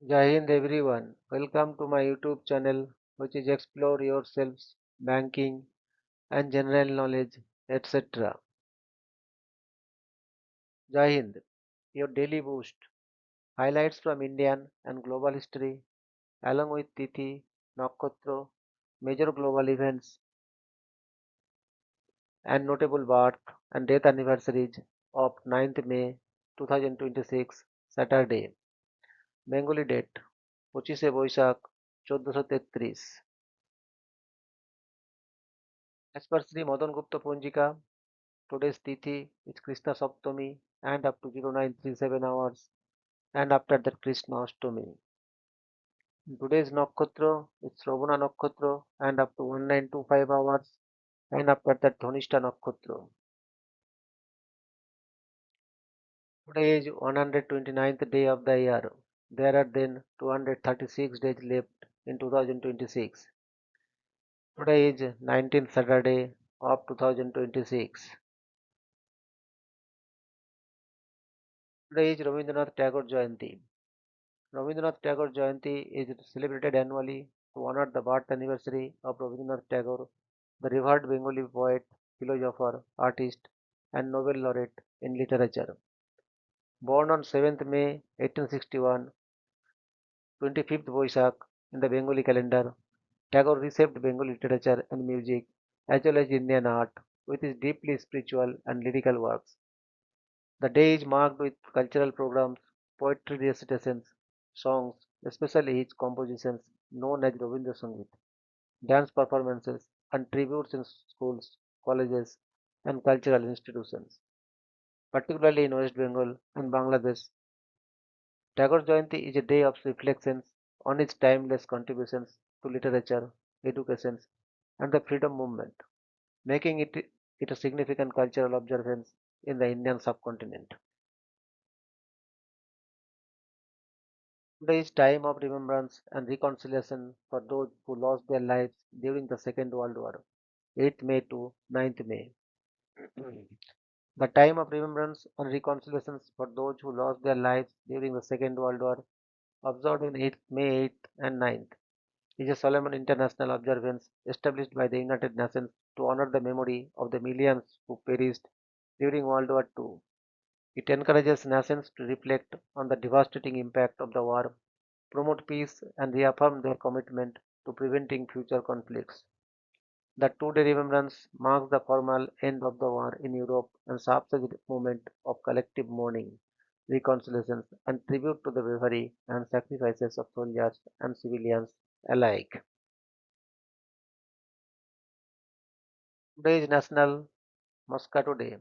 Jai Hind everyone. Welcome to my YouTube channel, which is Explore Yourselves, Banking and General Knowledge, etc. Jai Hind, your daily boost. Highlights from Indian and global history, along with Tithi, Nakshatra, major global events, and notable birth and death anniversaries of 9th May 2026, Saturday. Bengali date 25 Boishakh 1433. As per Sri Madan Gupta Punjika, today's Tithi is Krishna Saptami and up to 0937 hours and after that Krishna Ashtami. Today's Nakshatra is Shravana Nakshatra and up to 1925 hours and after that Dhanishta Nakshatra. Today is 129th day of the year. There are then 236 days left in 2026. Today is 19th Saturday of 2026. Today is Rabindranath Tagore Jayanti. Rabindranath Tagore Jayanti is celebrated annually to honor the birth anniversary of Rabindranath Tagore, the revered Bengali poet, philosopher, artist, and Nobel laureate in literature. Born on 7th May 1861, 25th Boisak in the Bengali calendar, Tagore reshaped Bengali literature and music as well as Indian art with his deeply spiritual and lyrical works. The day is marked with cultural programs, poetry recitations, songs, especially his compositions known as Rabindra Sangeet, dance performances, and tributes in schools, colleges, and cultural institutions. Particularly in West Bengal and Bangladesh, Tagore Jayanti is a day of reflections on his timeless contributions to literature, education, and the freedom movement, making it a significant cultural observance in the Indian subcontinent. Today is time of remembrance and reconciliation for those who lost their lives during the Second World War, 8th May to 9th May. The time of remembrance and reconciliation for those who lost their lives during the Second World War, observed on 8th May 8th and 9th, is a solemn international observance established by the United Nations to honor the memory of the millions who perished during World War II. It encourages nations to reflect on the devastating impact of the war, promote peace, and reaffirm their commitment to preventing future conflicts. The two-day remembrance marks the formal end of the war in Europe and serves as a moment of collective mourning, reconciliation, and tribute to the bravery and sacrifices of soldiers and civilians alike. Today is National Moscato Day.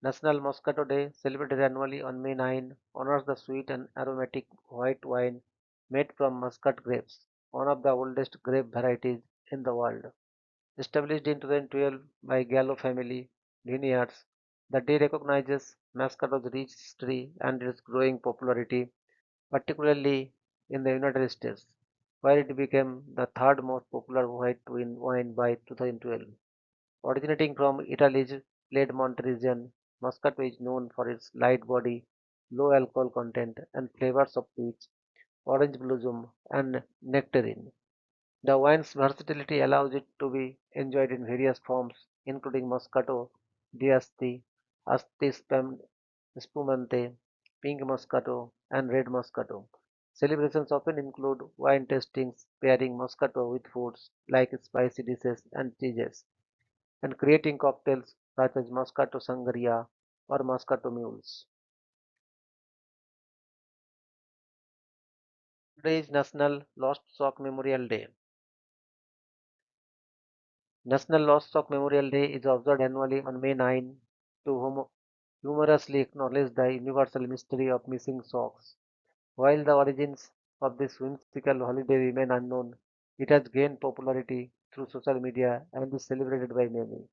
National Moscato Day, celebrated annually on May 9, honors the sweet and aromatic white wine made from Muscat grapes, one of the oldest grape varieties in the world. Established in 2012 by Gallo family vineyards, the day recognizes Moscato's rich history and its growing popularity, particularly in the United States, where it became the third most popular white wine by 2012. Originating from Italy's Piedmont region, Moscato is known for its light body, low alcohol content, and flavors of peach, orange blossom, and nectarine. The wine's versatility allows it to be enjoyed in various forms, including Moscato d'Asti, Asti Spumante, Pink Moscato, and Red Moscato. Celebrations often include wine tastings pairing Moscato with foods like spicy dishes and cheeses, and creating cocktails such as Moscato Sangria or Moscato Mules. Today is National Lost Sock Memorial Day. National Lost Sock Memorial Day is observed annually on May 9 to humorously acknowledge the universal mystery of missing socks. While the origins of this whimsical holiday remain unknown, it has gained popularity through social media and is celebrated by many.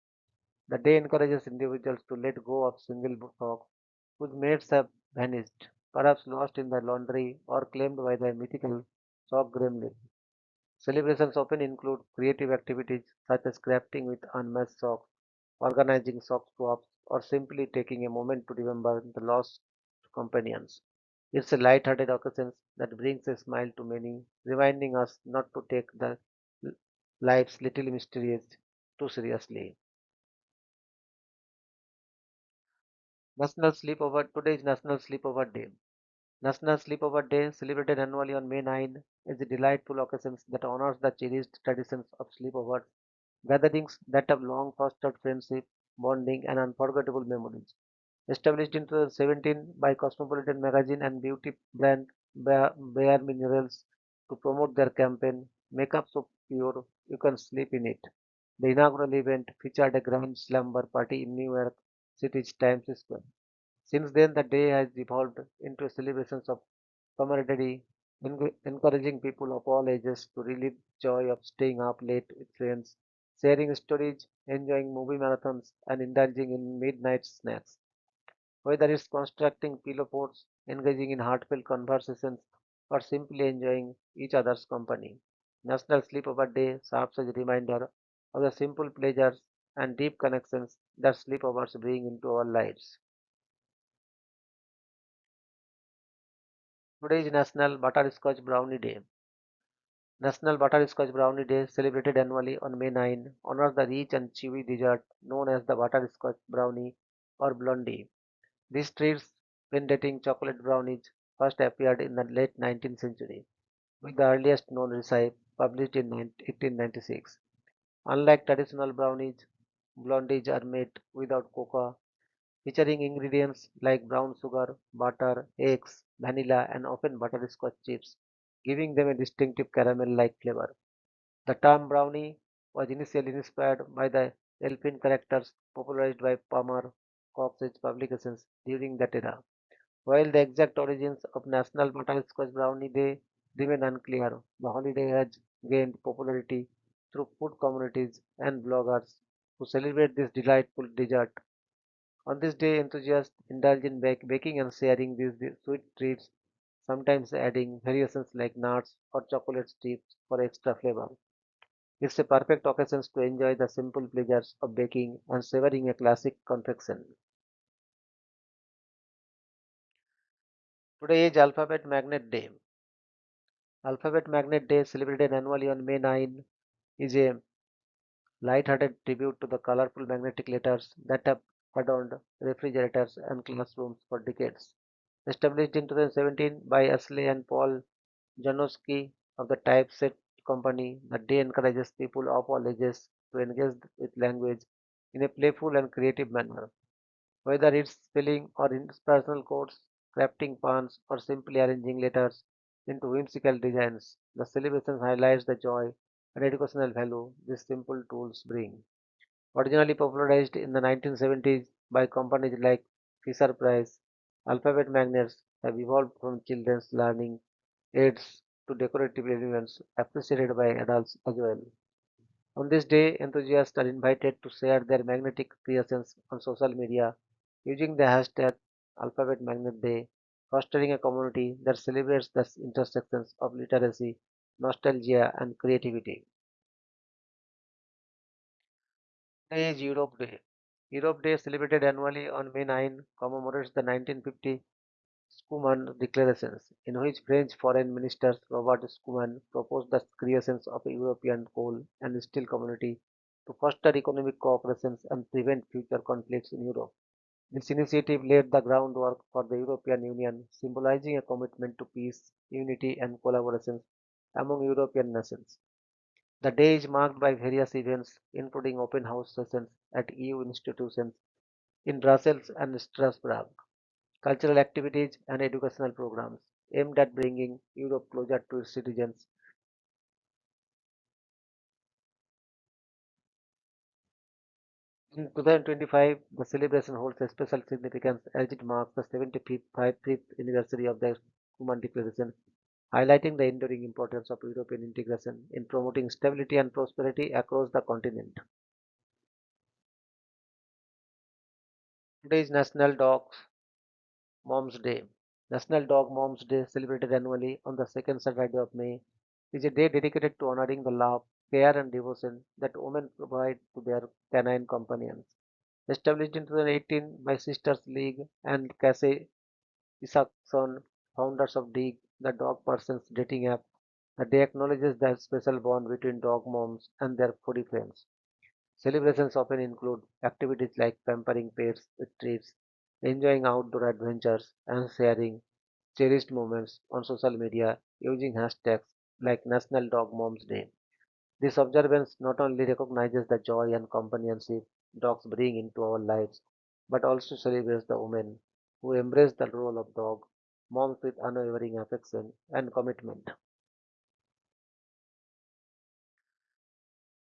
The day encourages individuals to let go of single socks whose mates have vanished, perhaps lost in the laundry or claimed by the mythical sock gremlin. Celebrations often include creative activities such as crafting with unmatched socks, organizing sock swaps, or simply taking a moment to remember the lost companions. It's a light-hearted occasion that brings a smile to many, reminding us not to take the l- life's little mysteries too seriously. National Sleepover Today is National Sleepover Day. National Sleepover Day, celebrated annually on May 9, is a delightful occasion that honors the cherished traditions of sleepovers, gatherings that have long fostered friendship, bonding, and unforgettable memories. Established in 2017 by Cosmopolitan magazine and beauty brand Bare Minerals to promote their campaign, Makeup So Pure You Can Sleep in It. The inaugural event featured a grand slumber party in New York City's Times Square. Since then, the day has evolved into a celebration of camaraderie, encouraging people of all ages to relive joy of staying up late with friends, sharing stories, enjoying movie marathons, and indulging in midnight snacks. Whether it's constructing pillow forts, engaging in heartfelt conversations, or simply enjoying each other's company, National Sleepover Day serves as a reminder of the simple pleasures and deep connections that sleepovers bring into our lives. Today is National Butterscotch Brownie Day. National Butterscotch Brownie Day, celebrated annually on May 9, honors the rich and chewy dessert known as the butterscotch brownie or blondie. These treats, penetrating chocolate brownies, first appeared in the late 19th century, with the earliest known recipe published in 1896. Unlike traditional brownies, blondies are made without cocoa, featuring ingredients like brown sugar, butter, eggs, vanilla, and often butterscotch chips, giving them a distinctive caramel-like flavor. The term brownie was initially inspired by the elfin characters popularized by Palmer Cox's publications during that era. While the exact origins of National Butterscotch Brownie Day remain unclear, the holiday has gained popularity through food communities and bloggers who celebrate this delightful dessert. On this day, enthusiasts indulge in baking and sharing these sweet treats, sometimes adding variations like nuts or chocolate strips for extra flavor. It's a perfect occasion to enjoy the simple pleasures of baking and savoring a classic confection. Today is Alphabet Magnet Day. Alphabet Magnet Day, celebrated annually on May 9, is a light-hearted tribute to the colorful magnetic letters that have adorned refrigerators and classrooms for decades. Established in 2017 by Ashley and Paul Janowski of the Typeset Company, the day encourages people of all ages to engage with language in a playful and creative manner. Whether it's spelling or inspirational quotes, crafting puns, or simply arranging letters into whimsical designs, the celebration highlights the joy and educational value these simple tools bring. Originally popularized in the 1970s by companies like Fisher Price, alphabet magnets have evolved from children's learning aids to decorative elements appreciated by adults as well. On this day, enthusiasts are invited to share their magnetic creations on social media using the hashtag Alphabet Magnet Day, fostering a community that celebrates the intersections of literacy, nostalgia, and creativity. Today is Europe Day. Europe Day, celebrated annually on May 9, commemorates the 1950 Schuman Declarations, in which French Foreign Minister Robert Schuman proposed the creation of a European coal and steel community to foster economic cooperation and prevent future conflicts in Europe. This initiative laid the groundwork for the European Union, symbolizing a commitment to peace, unity, and collaboration among European nations. The day is marked by various events, including open house sessions at EU institutions in Brussels and Strasbourg, cultural activities, and educational programs aimed at bringing Europe closer to its citizens. In 2025, the celebration holds a special significance as it marks the 75th anniversary of the Human Declaration, highlighting the enduring importance of European integration in promoting stability and prosperity across the continent. Today is National Dog Moms Day. National Dog Moms Day, celebrated annually on the second Saturday of May, is a day dedicated to honoring the love, care, and devotion that women provide to their canine companions. Established in 2018 by Sisters League and Casey Isaacson, founders of Dig, the dog person's dating app. The day acknowledges the special bond between dog moms and their furry friends. Celebrations often include activities like pampering pets with treats, enjoying outdoor adventures, and sharing cherished moments on social media using hashtags like National Dog Moms Day. This observance not only recognizes the joy and companionship dogs bring into our lives, but also celebrates the women who embrace the role of dog moms with unwavering affection and commitment.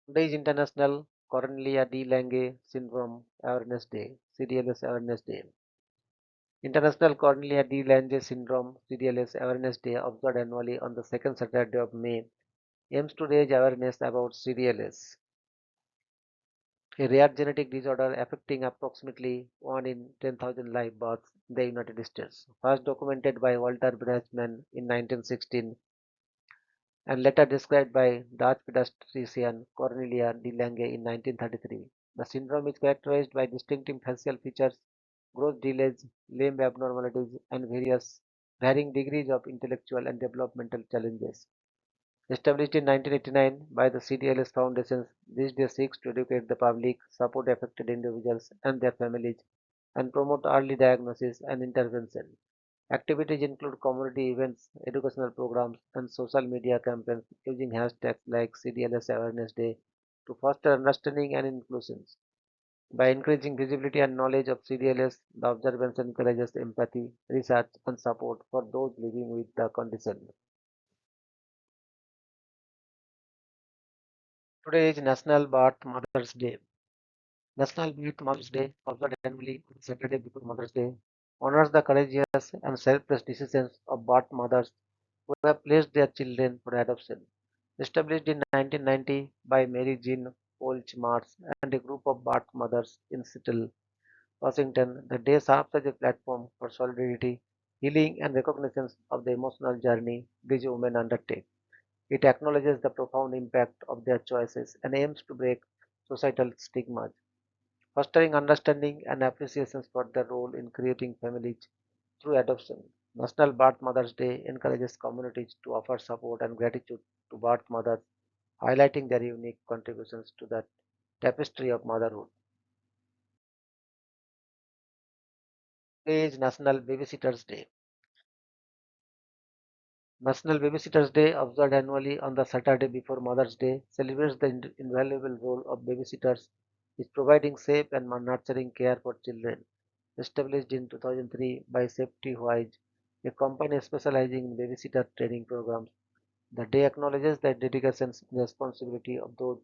Today is International Cornelia de Lange Syndrome Awareness Day, CDLS Awareness Day. International Cornelia de Lange Syndrome (CDLS) Awareness Day, observed annually on the second Saturday of May, aims to raise awareness about CDLS, a rare genetic disorder affecting approximately 1 in 10,000 live births in the United States. First documented by Walter Brachman in 1916 and later described by Dutch pediatrician Cornelia de Lange in 1933. The syndrome is characterized by distinctive facial features, growth delays, limb abnormalities, and various varying degrees of intellectual and developmental challenges. Established in 1989 by the CDLS Foundation, this day seeks to educate the public, support affected individuals and their families, and promote early diagnosis and intervention. Activities include community events, educational programs, and social media campaigns using hashtags like CDLS Awareness Day to foster understanding and inclusion. By increasing visibility and knowledge of CDLS, the observance encourages empathy, research, and support for those living with the condition. Today is National Birth Mother's Day. National Birth Mother's Day, observed annually on Saturday before Mother's Day, honors the courageous and selfless decisions of birth mothers who have placed their children for adoption. Established in 1990 by Mary Jean Polch Mars and a group of birth mothers in Seattle, Washington, the day serves as a platform for solidarity, healing, and recognition of the emotional journey these women undertake. It acknowledges the profound impact of their choices and aims to break societal stigmas, fostering understanding and appreciation for their role in creating families through adoption. National Birth Mothers Day encourages communities to offer support and gratitude to birth mothers, highlighting their unique contributions to the tapestry of motherhood. Today is National Babysitters Day. National Babysitters Day, observed annually on the Saturday before Mother's Day, celebrates the invaluable role of babysitters in providing safe and nurturing care for children. Established in 2003 by Safety Wise, a company specializing in babysitter training programs, the day acknowledges the dedication and responsibility of those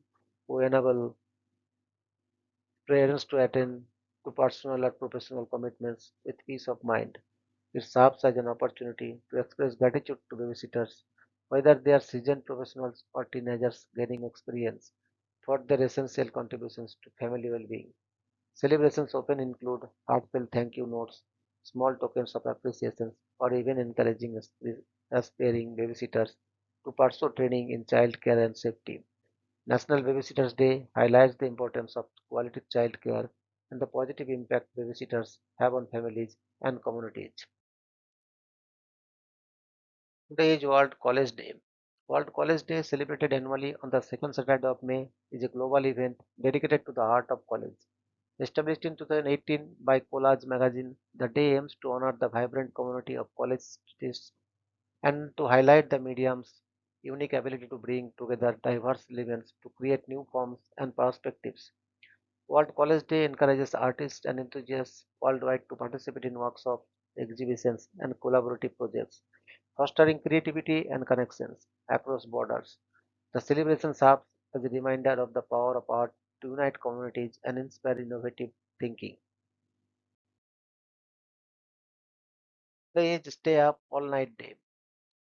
who enable parents to attend to personal or professional commitments with peace of mind. It serves as an opportunity to express gratitude to babysitters, whether they are seasoned professionals or teenagers gaining experience, for their essential contributions to family well-being. Celebrations often include heartfelt thank you notes, small tokens of appreciation, or even encouraging aspiring babysitters to pursue training in child care and safety. National Babysitters Day highlights the importance of quality child care and the positive impact babysitters have on families and communities. Today is World College Day. World College Day, celebrated annually on the second Saturday of May, is a global event dedicated to the art of college. Established in 2018 by Collage magazine, the day aims to honor the vibrant community of college students and to highlight the medium's unique ability to bring together diverse elements to create new forms and perspectives. World College Day encourages artists and enthusiasts worldwide to participate in workshops, exhibitions, and collaborative projects, fostering creativity and connections across borders. The celebration serves as a reminder of the power of art to unite communities and inspire innovative thinking. Today is Stay Up All Night Day.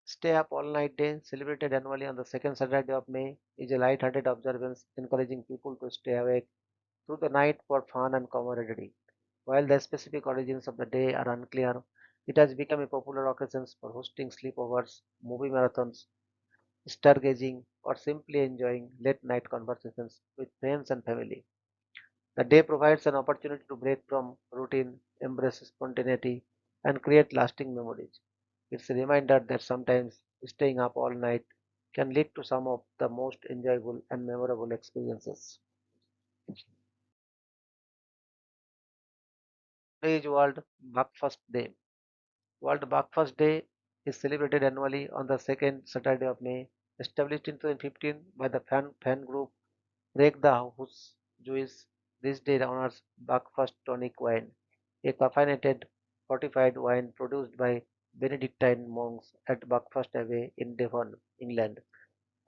Stay Up All Night Day, celebrated annually on the second Saturday of May, is a light-hearted observance encouraging people to stay awake through the night for fun and camaraderie. While the specific origins of the day are unclear, it has become a popular occasion for hosting sleepovers, movie marathons, stargazing, or simply enjoying late night conversations with friends and family. The day provides an opportunity to break from routine, embrace spontaneity, and create lasting memories. It's a reminder that sometimes staying up all night can lead to some of the most enjoyable and memorable experiences. Today is World Breakfast Day. World Breakfast Day is celebrated annually on the second Saturday of May, established in 2015 by the fan group Break the House Jewish. This day honors Breakfast tonic wine, a caffeinated fortified wine produced by Benedictine monks at Breakfast Abbey in Devon, England.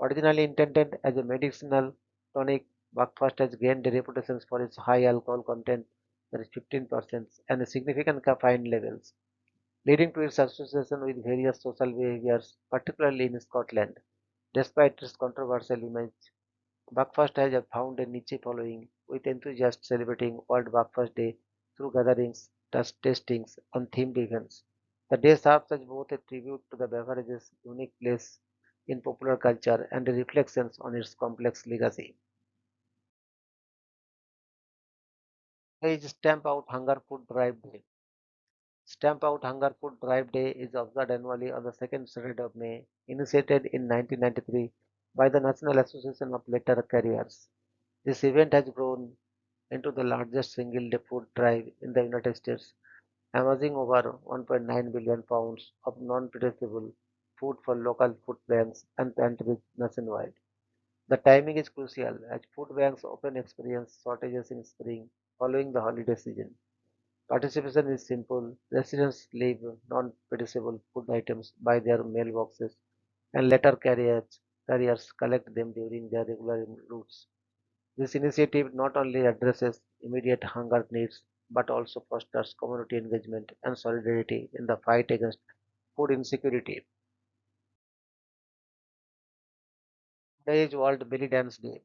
Originally intended as a medicinal tonic, Breakfast has gained a reputation for its high alcohol content, that is 15%, and significant caffeine levels, leading to its association with various social behaviors, particularly in Scotland. Despite its controversial image, Breakfast has found a niche following, with enthusiasts celebrating World Breakfast Day through gatherings, tastings, and themed events. The day serves as both a tribute to the beverage's unique place in popular culture and a reflection on its complex legacy. Today is Stamp Out Hunger Food Drive Day. Stamp Out Hunger Food Drive Day is observed annually on the second Saturday of May, initiated in 1993 by the National Association of Letter Carriers. This event has grown into the largest single-day food drive in the United States, amassing over 1.9 billion pounds of non-perishable food for local food banks and pantries nationwide. The timing is crucial as food banks often experience shortages in spring following the holiday season. Participation is simple. Residents leave non-perishable food items by their mailboxes and carriers collect them during their regular routes. This initiative not only addresses immediate hunger needs but also fosters community engagement and solidarity in the fight against food insecurity. Today is World Belly Dance Day.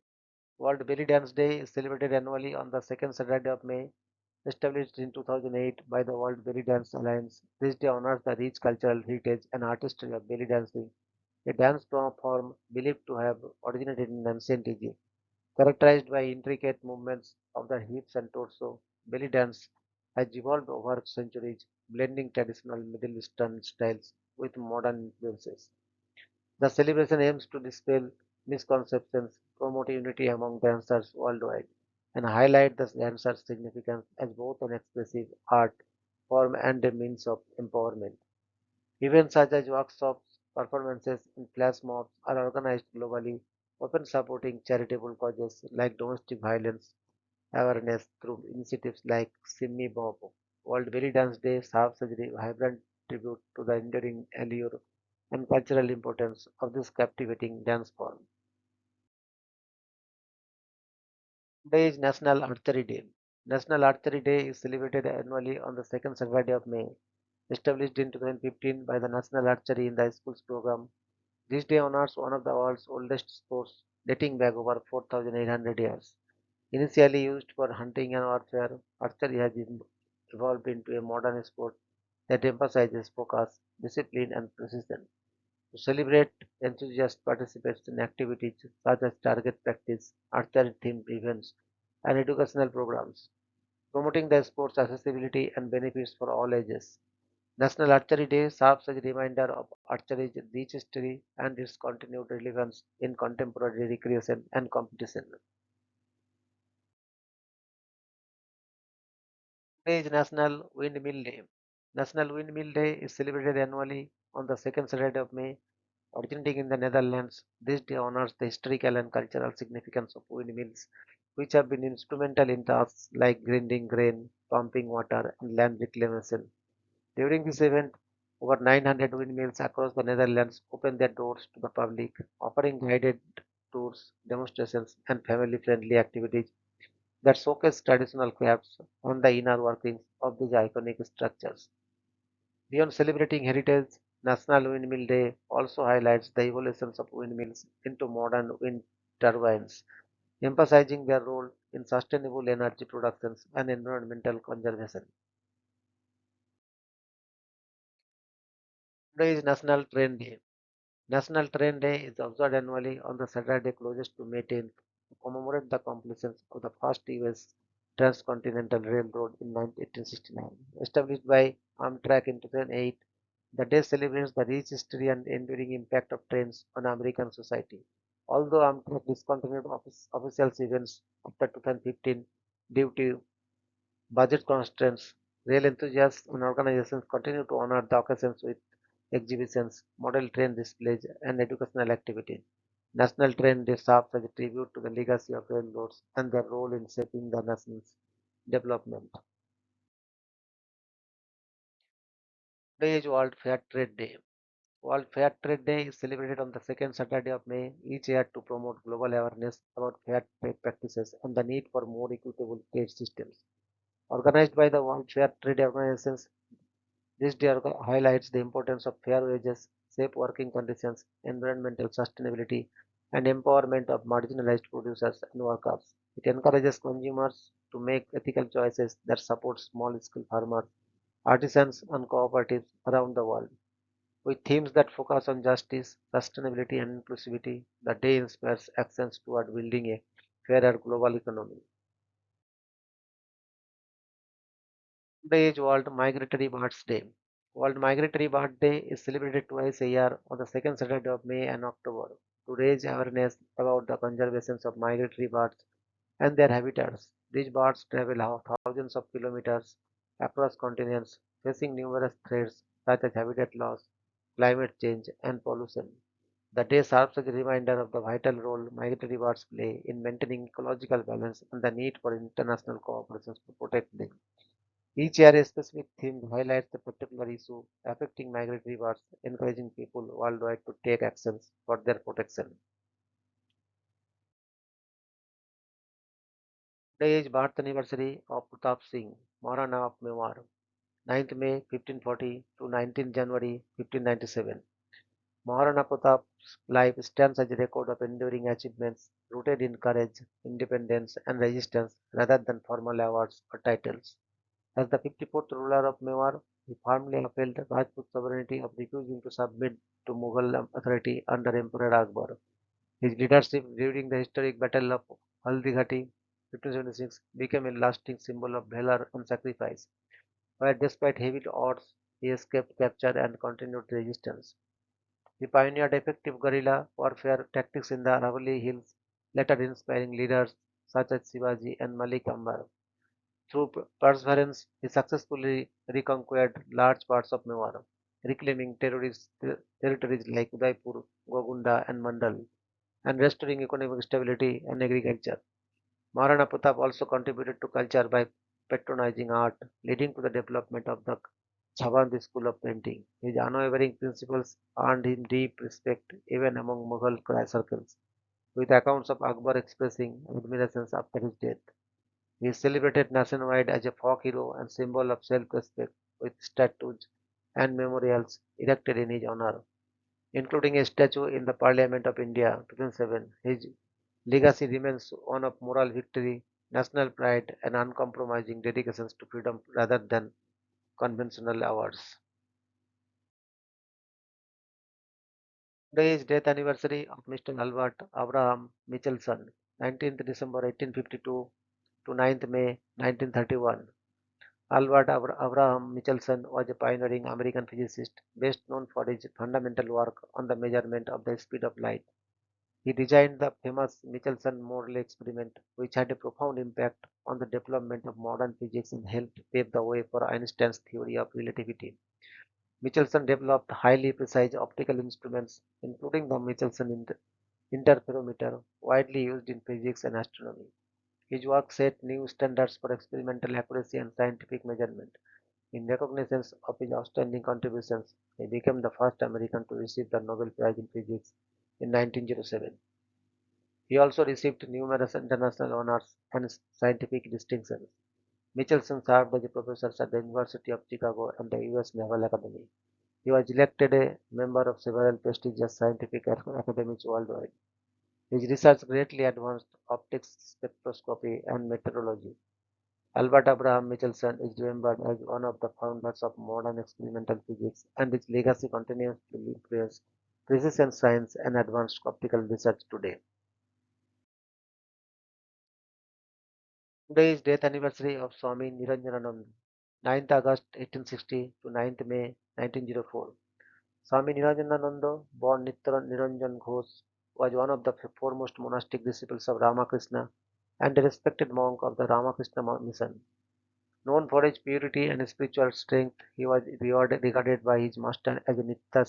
World Belly Dance Day is celebrated annually on the second Saturday of May. Established in 2008 by the World Belly Dance Alliance, this day honors the rich cultural heritage and artistry of belly dancing, a dance form believed to have originated in ancient Egypt. Characterized by intricate movements of the hips and torso, belly dance has evolved over centuries, blending traditional Middle Eastern styles with modern influences. The celebration aims to dispel misconceptions, promote unity among dancers worldwide, and highlight the dancer's significance as both an expressive art form and a means of empowerment. Events such as workshops, performances, and flash mobs are organized globally, often supporting charitable causes like domestic violence awareness through initiatives like Simmi Bob. World Belly Dance Day serves as a vibrant tribute to the enduring allure and cultural importance of this captivating dance form. Today is National Archery Day. National Archery Day is celebrated annually on the second Saturday of May. Established in 2015 by the National Archery in the Schools program, this day honors one of the world's oldest sports, dating back over 4,800 years. Initially used for hunting and warfare, archery has evolved into a modern sport that emphasizes focus, discipline, and precision. To celebrate, enthusiasts participate in activities such as target practice, archery-themed events, and educational programs, promoting the sport's accessibility and benefits for all ages. National Archery Day serves as a reminder of archery's rich history and its continued relevance in contemporary recreation and competition. Today is National Windmill Day. National Windmill Day is celebrated annually on the second Saturday of May, originating in the Netherlands. This day honors the historical and cultural significance of windmills, which have been instrumental in tasks like grinding grain, pumping water, and land reclamation. During this event, over 900 windmills across the Netherlands open their doors to the public, offering guided tours, demonstrations, and family-friendly activities that showcase traditional crafts and the inner workings of these iconic structures. Beyond celebrating heritage, National Windmill Day also highlights the evolutions of windmills into modern wind turbines, emphasizing their role in sustainable energy productions and environmental conservation. Today is National Train Day. National Train Day is observed annually on the Saturday closest to May 10th to commemorate the completion of the first US transcontinental railroad in 1869. Established by Amtrak in 2008, The day celebrates the rich history and enduring impact of trains on American society. Although Amtrak discontinued official events after 2015 due to budget constraints, rail enthusiasts and organizations continue to honor the occasions with exhibitions, model train displays, and educational activities. National Train Day serves as a tribute to the legacy of railroads and their role in shaping the nation's development. Today is World Fair Trade Day. World Fair Trade Day is celebrated on the second Saturday of May each year to promote global awareness about fair trade practices and the need for more equitable trade systems. Organized by the World Fair Trade Organizations, this day highlights the importance of fair wages, safe working conditions, environmental sustainability, and empowerment of marginalized producers and workers. It encourages consumers to make ethical choices that support small-scale farmers, artisans, and cooperatives around the world. With themes that focus on justice, sustainability, and inclusivity, the day inspires actions toward building a fairer global economy. Today is World Migratory Birds Day. World Migratory Bird Day is celebrated twice a year on the second Saturday of May and October to raise awareness about the conservation of migratory birds and their habitats. These birds travel thousands of kilometers across continents, facing numerous threats such as habitat loss, climate change, and pollution. The day serves as a reminder of the vital role migratory birds play in maintaining ecological balance and the need for international cooperation to protect them. Each year, a specific theme highlights the particular issue affecting migratory birds, encouraging people worldwide to take actions for their protection. Today is birth anniversary of Pratap Singh, Maharana of Mewar, 9th May 1540 to 19th January 1597. Maharana Pratap's life stands as a record of enduring achievements rooted in courage, independence, and resistance rather than formal awards or titles. As the 54th ruler of Mewar, he firmly upheld Rajput sovereignty of refusing to submit to Mughal authority under Emperor Akbar. His leadership during the historic Battle of Haldighati 1576 became a lasting symbol of valor and sacrifice, where despite heavy odds, he escaped capture and continued resistance. He pioneered effective guerrilla warfare tactics in the Aravalli Hills, later inspiring leaders such as Shivaji and Malik Ambar. Through perseverance, he successfully reconquered large parts of Mewar, reclaiming territories like Udaipur, Gogunda, and Mandal, and restoring economic stability and agriculture. Maharana Pratap also contributed to culture by patronizing art, leading to the development of the Chavandi school of painting. His unwavering principles earned him deep respect even among Mughal circles, with accounts of Akbar expressing admiration after his death. He is celebrated nationwide as a folk hero and symbol of self-respect, with statues and memorials erected in his honor, including a statue in the Parliament of India 2007. His legacy remains one of moral victory, national pride, and uncompromising dedications to freedom rather than conventional awards. Today is death anniversary of Mr. Albert Abraham Michelson, 19th December 1852 to 9th May 1931. Albert Abraham Michelson was a pioneering American physicist best known for his fundamental work on the measurement of the speed of light. He designed the famous Michelson-Morley experiment, which had a profound impact on the development of modern physics and helped pave the way for Einstein's theory of relativity. Michelson developed highly precise optical instruments, including the Michelson interferometer, widely used in physics and astronomy. His work set new standards for experimental accuracy and scientific measurement. In recognition of his outstanding contributions, he became the first American to receive the Nobel Prize in Physics in 1907. He also received numerous international honors and scientific distinctions. Michelson served as a professor at the University of Chicago and the U.S. Naval Academy. He was elected a member of several prestigious scientific academies worldwide. His research greatly advanced optics, spectroscopy, and meteorology. Albert Abraham Michelson is remembered as one of the founders of modern experimental physics, and his legacy continues to influence precision science and advanced optical research today. Today is death anniversary of Swami Niranjananand, 9th August 1860 to 9th May 1904. Swami Niranjananda, born Niranjan Ghosh, was one of the foremost monastic disciples of Ramakrishna and a respected monk of the Ramakrishna mission. Known for his purity and spiritual strength, he was regarded by his master as a Nitya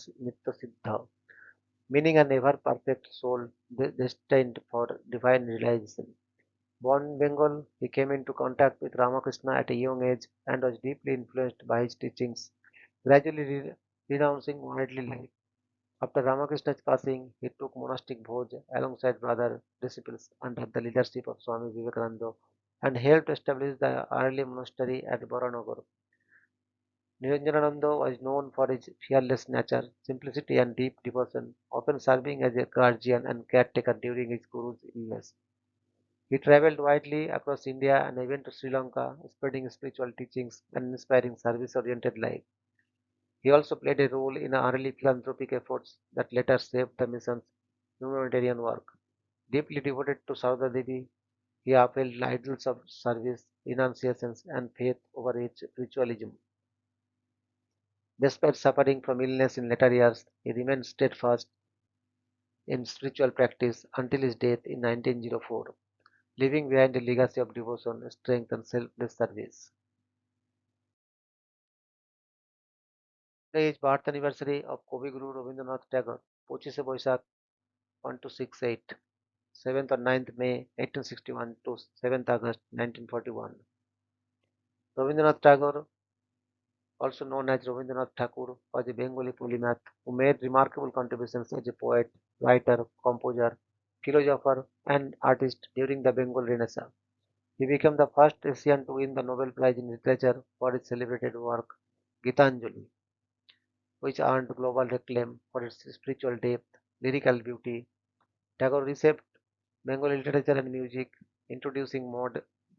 Siddha, meaning an ever perfect soul destined for divine realization. Born in Bengal, he came into contact with Ramakrishna at a young age and was deeply influenced by his teachings, gradually renouncing worldly life. After Ramakrishna's passing, he took monastic vows alongside brother disciples under the leadership of Swami Vivekananda and helped establish the early monastery at Baranagar. Niranjananda was known for his fearless nature, simplicity, and deep devotion, often serving as a guardian and caretaker during his guru's illness. He traveled widely across India and even to Sri Lanka, spreading spiritual teachings and inspiring service-oriented life. He also played a role in early philanthropic efforts that later shaped the mission's humanitarian work. Deeply devoted to Sarada Devi, he upheld ideals of service, renunciations, and faith over ritualism. Despite suffering from illness in later years, he remained steadfast in spiritual practice until his death in 1904, leaving behind a legacy of devotion, strength, and selfless service. Today is birth anniversary of Kavi Guru Rabindranath Tagore, 25 Boisak 1268, 7th or 9th May 1861 to 7th August 1941. Rabindranath Tagore, also known as Rabindranath Thakur, was a Bengali polymath who made remarkable contributions as a poet, writer, composer, philosopher, and artist during the Bengal Renaissance. He became the first Asian to win the Nobel Prize in Literature for his celebrated work, Gitanjali, which earned global acclaim for its spiritual depth, lyrical beauty. Tagore reshaped Bengali literature and music, introducing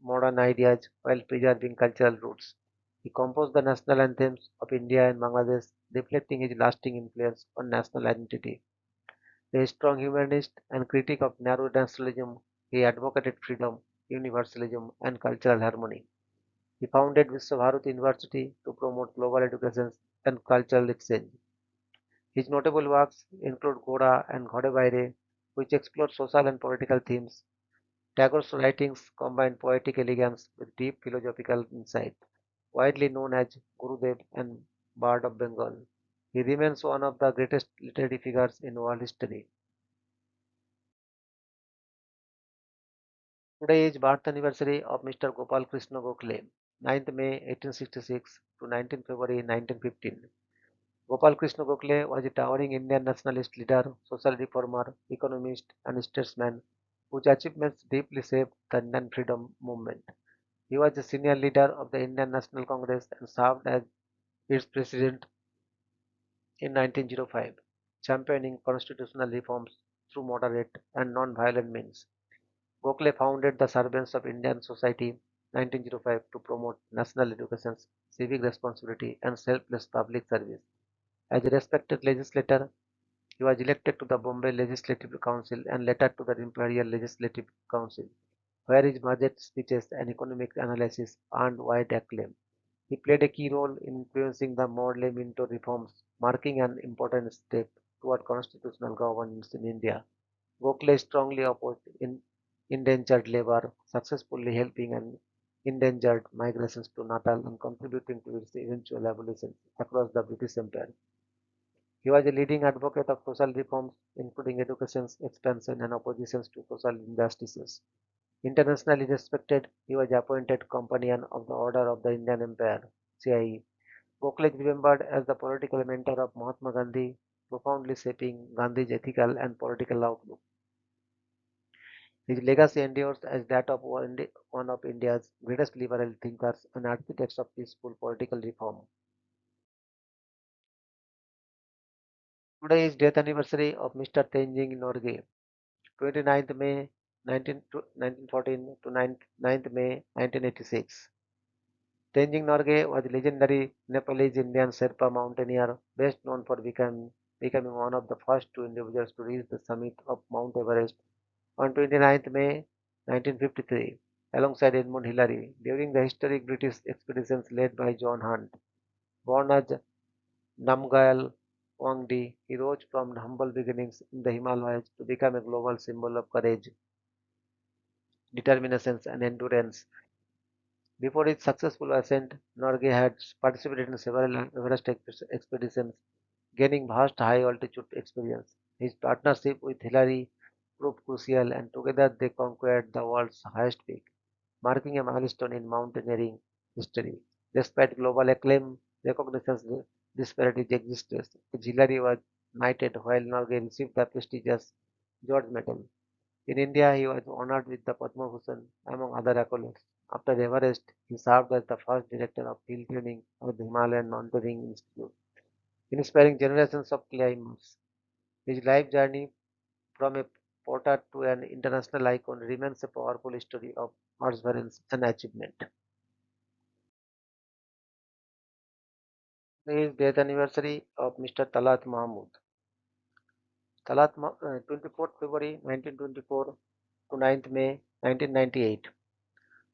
modern ideas while preserving cultural roots. He composed the national anthems of India and Bangladesh, reflecting his lasting influence on national identity. A strong humanist and critic of narrow nationalism, he advocated freedom, universalism, and cultural harmony. He founded Viswabharati University to promote global education and cultural exchange. His notable works include Goda and Ghode Baire, which explore social and political themes. Tagore's writings combine poetic elegance with deep philosophical insight, widely known as Gurudev and Bard of Bengal. He remains one of the greatest literary figures in world history. Today is birth anniversary of Mr. Gopal Krishna Gokhale, 9th May 1866 to 19th February 1915. Gopal Krishna Gokhale was a towering Indian nationalist leader, social reformer, economist, and statesman whose achievements deeply shaped the Indian freedom movement. He was a senior leader of the Indian National Congress and served as its president in 1905, championing constitutional reforms through moderate and non-violent means. Gokhale founded the Servants of Indian Society 1905 to promote national education, civic responsibility, and selfless public service. As a respected legislator, he was elected to the Bombay Legislative Council and later to the Imperial Legislative Council, where his budget speeches and economic analysis earned wide acclaim. He played a key role in influencing the Morley Minto reforms, marking an important step toward constitutional governance in India. Gokhale strongly opposed indentured labor, successfully helping an endangered migrations to Natal and contributing to its eventual abolition across the British Empire. He was a leading advocate of social reforms, including education's expansion and oppositions to social injustices. Internationally respected, he was appointed Companion of the Order of the Indian Empire, CIE. Gokhale is remembered as the political mentor of Mahatma Gandhi, profoundly shaping Gandhi's ethical and political outlook. His legacy endures as that of one of India's greatest liberal thinkers and architects of peaceful political reform. Today is death anniversary of Mr. Tenzing Norgay, 29th May 1914 to 9th May 1986. Tenzing Norgay was a legendary Nepalese Indian Sherpa mountaineer best known for becoming one of the first two individuals to reach the summit of Mount Everest on 29th May 1953. alongside Edmund Hillary during the historic British expeditions led by John Hunt. Born as Namgyal Wangdi, he rose from humble beginnings in the Himalayas to become a global symbol of courage, determination, and endurance. Before his successful ascent, Norgay had participated in several Everest expeditions, gaining vast high-altitude experience. His partnership with Hillary proved crucial, and together they conquered the world's highest peak, marking a milestone in mountaineering history. Despite global acclaim, recognition's disparities existed. Hillary was knighted while Norgay received the prestigious George Medal. In India, he was honored with the Padma Bhushan, among other accolades. After Everest, he served as the first director of field training of the Himalayan Mountaineering Institute, inspiring generations of climbers. His life journey from a porter to an international icon remains a powerful story of perseverance and achievement. Today is death anniversary of Mr. Talat Mahmud. 24th February 1924 to 9th May 1998.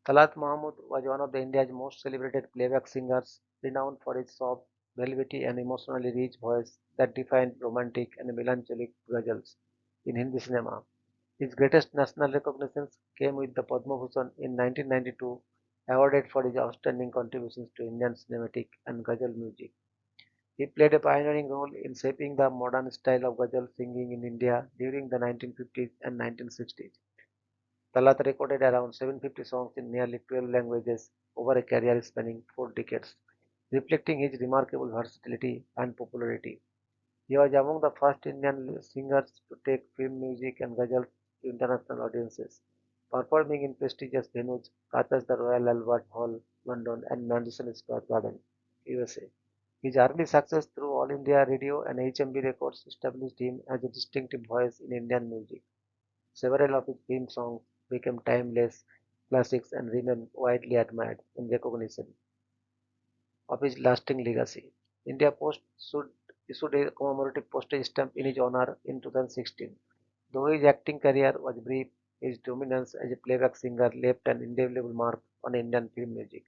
Talat Mahmud was one of the India's most celebrated playback singers, renowned for his soft, velvety, and emotionally rich voice that defined romantic and melancholic ghazals in Hindi cinema. His greatest national recognitions came with the Padma Bhushan in 1992, awarded for his outstanding contributions to Indian cinematic and ghazal music. He played a pioneering role in shaping the modern style of ghazal singing in India during the 1950s and 1960s. Talat recorded around 750 songs in nearly 12 languages over a career spanning 4 decades, reflecting his remarkable versatility and popularity. He was among the first Indian singers to take film music and ghazals to international audiences, performing in prestigious venues such as the Royal Albert Hall, London, and Madison Square Garden, USA. His early success through All India Radio and HMB Records established him as a distinctive voice in Indian music. Several of his theme songs became timeless classics and remain widely admired in recognition of his lasting legacy. India Post issued a commemorative postage stamp in his honor in 2016. Though his acting career was brief, his dominance as a playback singer left an indelible mark on Indian film music.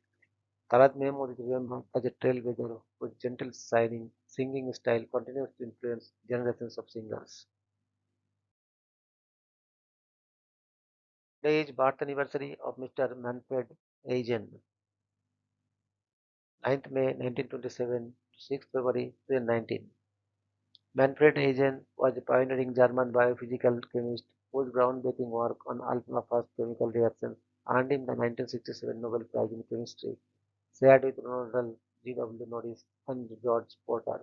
Talat Mahmood is remembered as a trailblazer whose gentle singing style continues to influence generations of singers. Today is birth anniversary of Mr. Manfred Eichen, 9th May 1927 to 6th February 2019. Manfred Eichen was a pioneering German biophysical chemist whose groundbreaking work on alpha-fast chemical reactions earned him the 1967 Nobel Prize in Chemistry, shared with Ronald G. W. Norris and George Porter.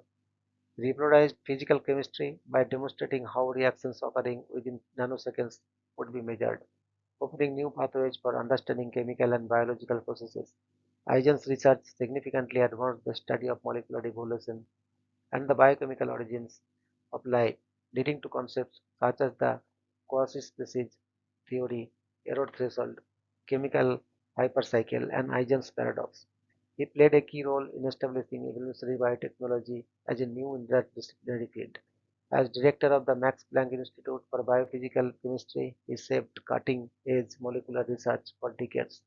He revolutionized physical chemistry by demonstrating how reactions occurring within nanoseconds could be measured, opening new pathways for understanding chemical and biological processes. Eichen's research significantly advanced the study of molecular evolution and the biochemical origins of life, leading to concepts such as the quasi-species theory, error threshold, chemical hypercycle, and Huygens paradox. He played a key role in establishing evolutionary biotechnology as a new interdisciplinary field. As director of the Max Planck Institute for Biophysical Chemistry, he shaped cutting-edge molecular research for decades.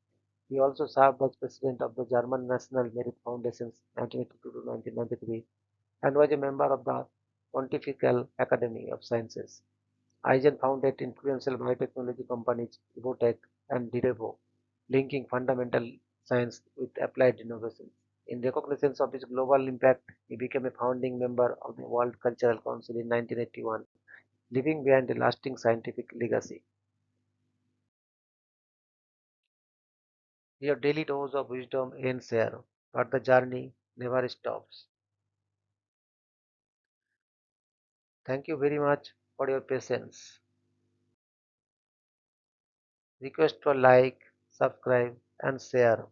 He also served as president of the German National Merit Foundation's 1982 to 1993 and was a member of the Pontifical Academy of Sciences. Eisen founded influential biotechnology companies Evotech and Direvo, linking fundamental science with applied innovation. In recognition of his global impact, he became a founding member of the World Cultural Council in 1981, leaving behind a lasting scientific legacy. Your daily dose of wisdom ends here, but the journey never stops. Thank you very much for your patience. Request for like, subscribe, and share.